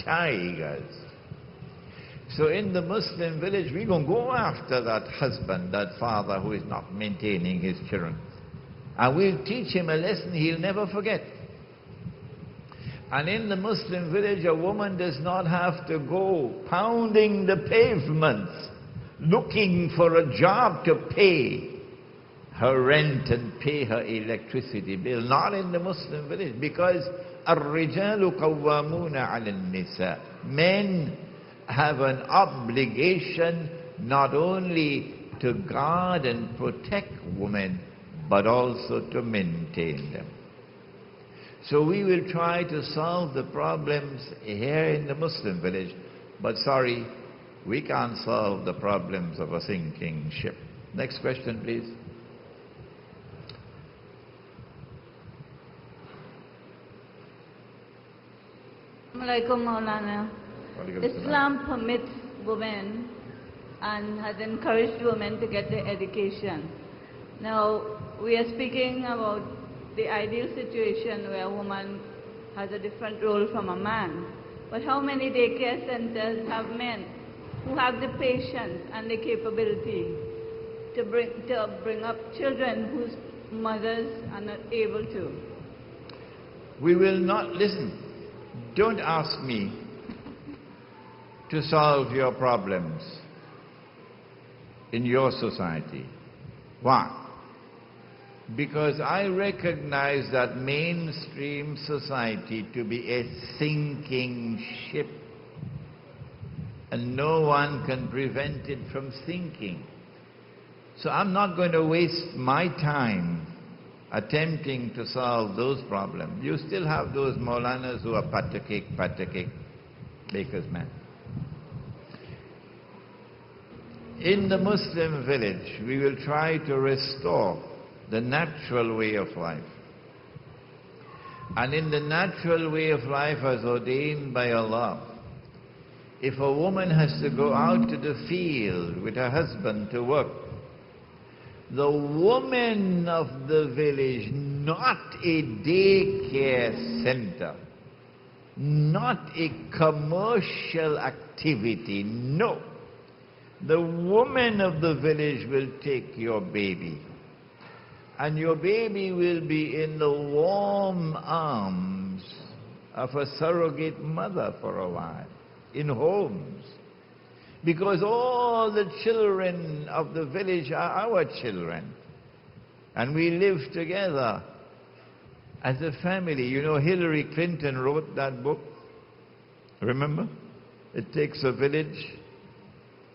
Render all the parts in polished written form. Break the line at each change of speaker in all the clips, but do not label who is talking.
tigers. So in the Muslim village, we don't go after that husband, that father who is not maintaining his children. And we'll teach him a lesson he'll never forget. And in the Muslim village, a woman does not have to go pounding the pavements, looking for a job to pay her rent and pay her electricity bill. Not in the Muslim village, because الرجال قوامون على النساء. Men have an obligation not only to guard and protect women, but also to maintain them. So we will try to solve the problems here in the Muslim village, but sorry, we can't solve the problems of a sinking ship. Next question, please.
Assalamualaikum, Maulana. Islam permits women and has encouraged women to get their education. Now, we are speaking about the ideal situation where a woman has a different role from a man. But how many daycare centers have men who have the patience and the capability to bring up children whose mothers are not able to?
We will not listen. Don't ask me to solve your problems in your society. Why? Because I recognize that mainstream society to be a sinking ship, and no one can prevent it from sinking. So I'm not going to waste my time attempting to solve those problems. You still have those Maulanas who are patta cake, baker's man. In the Muslim village, we will try to restore the natural way of life. And in the natural way of life as ordained by Allah, if a woman has to go out to the field with her husband to work, the woman of the village, not a daycare center, not a commercial activity, no. The woman of the village will take your baby. And your baby will be in the warm arms of a surrogate mother for a while, in homes. Because all the children of the village are our children. And we live together as a family. You know, Hillary Clinton wrote that book. Remember? It Takes a Village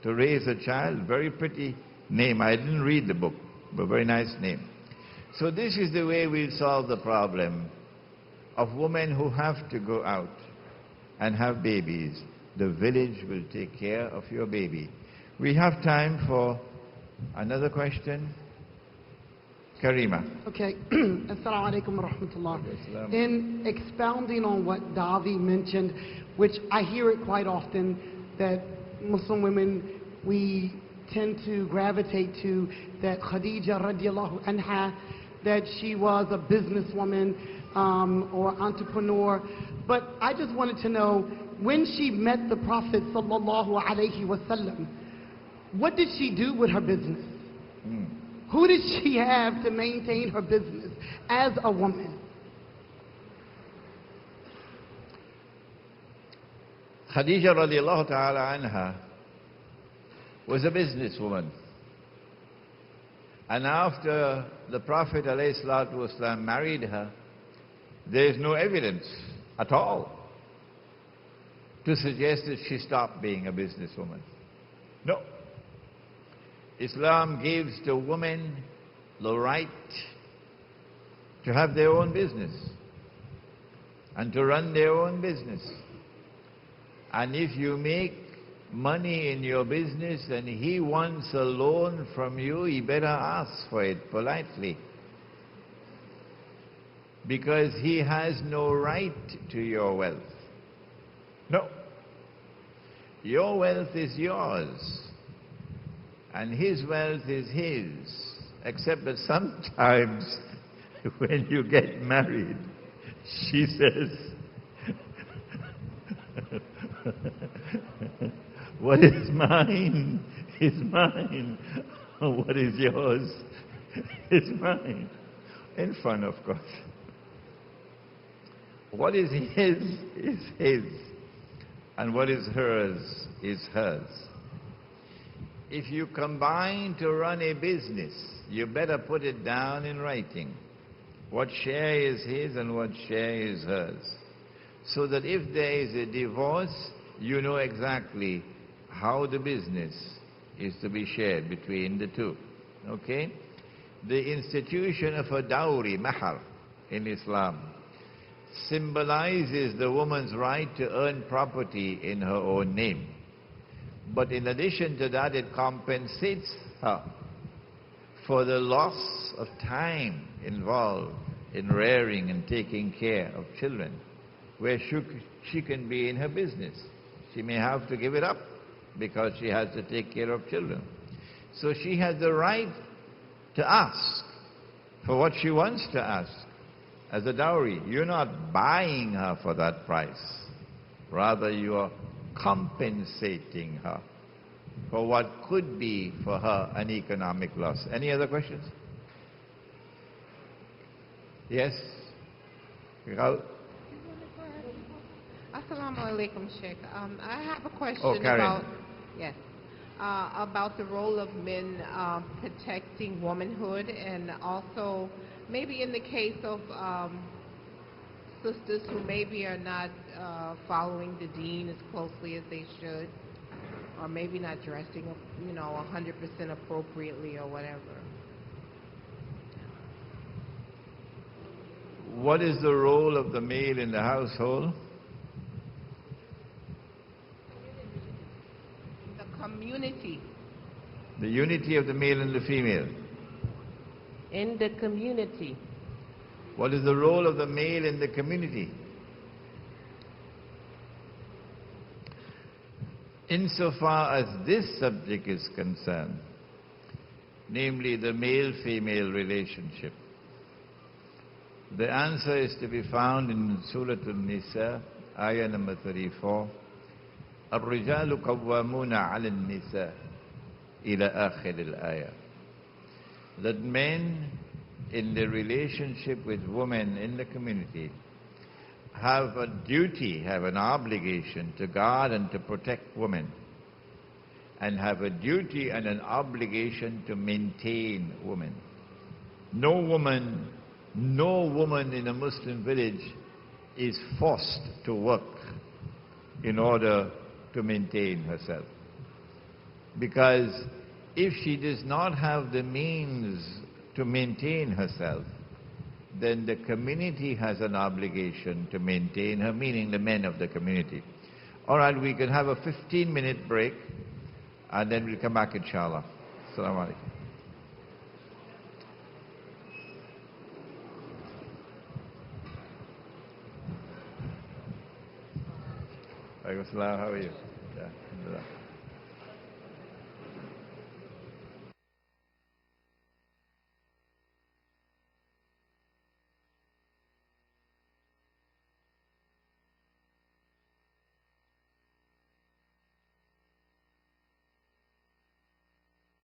to Raise a Child. Very pretty name. I didn't read the book, but very nice name. So this is the way we'll solve the problem of women who have to go out and have babies. The village will take care of your baby. We have time for another question. Karima.
Okay. Assalamu alaikum wa rahmatullah. In expounding on what Davi mentioned, which I hear it quite often, that Muslim women, we tend to gravitate to that Khadija radiallahu anha, that she was a businesswoman or entrepreneur. But I just wanted to know, when she met the Prophet sallallahu alaihi wasallam, what did she do with her business? Who did she have to maintain her business as a woman?
Khadija radiallahu ta'ala anha was a businesswoman. And after the Prophet ﷺ married her, there is no evidence at all to suggest that she stopped being a businesswoman. No. Islam gives to women the right to have their own business and to run their own business. And if you make money in your business and he wants a loan from you, he better ask for it politely, because he has no right to your wealth. No. Your wealth is yours and his wealth is his, except that sometimes when you get married, she says What is mine is mine. What is yours is mine. In fun, of course. What is his is his, and what is hers is hers. If you combine to run a business, you better put it down in writing. What share is his and what share is hers. So that if there is a divorce, you know exactly how the business is to be shared between the two. Okay? The institution of a dowry, mahar, in Islam, symbolizes the woman's right to earn property in her own name. But in addition to that, it compensates her for the loss of time involved in rearing and taking care of children, where she can be in her business. She may have to give it up because she has to take care of children. So she has the right to ask for what she wants to ask as a dowry. You're not buying her for that price. Rather, you are compensating her for what could be for her an economic loss. Any other questions? Yes?
Assalamu alaikum, Sheikh. I have a question about the role of men protecting womanhood, and also maybe in the case of sisters who maybe are not following the deen as closely as they should, or maybe not dressing, 100% appropriately or whatever.
What is the role of the male in the household?
The community.
The unity of the male and the female.
In the community.
What is the role of the male in the community? Insofar as this subject is concerned, namely the male-female relationship, the answer is to be found in Surah An-Nisa, ayah number 34. الرجال قوامون على النساء إلى آخر الآية. That men in the relationship with women in the community have a duty, have an obligation to guard and to protect women, and have a duty and an obligation to maintain women. No woman in a Muslim village is forced to work in order to maintain herself. Because if she does not have the means to maintain herself, then the community has an obligation to maintain her, meaning the men of the community. All right, we can have a 15-minute break, and then we'll come back, inshallah. Assalamu alaikum. How are you?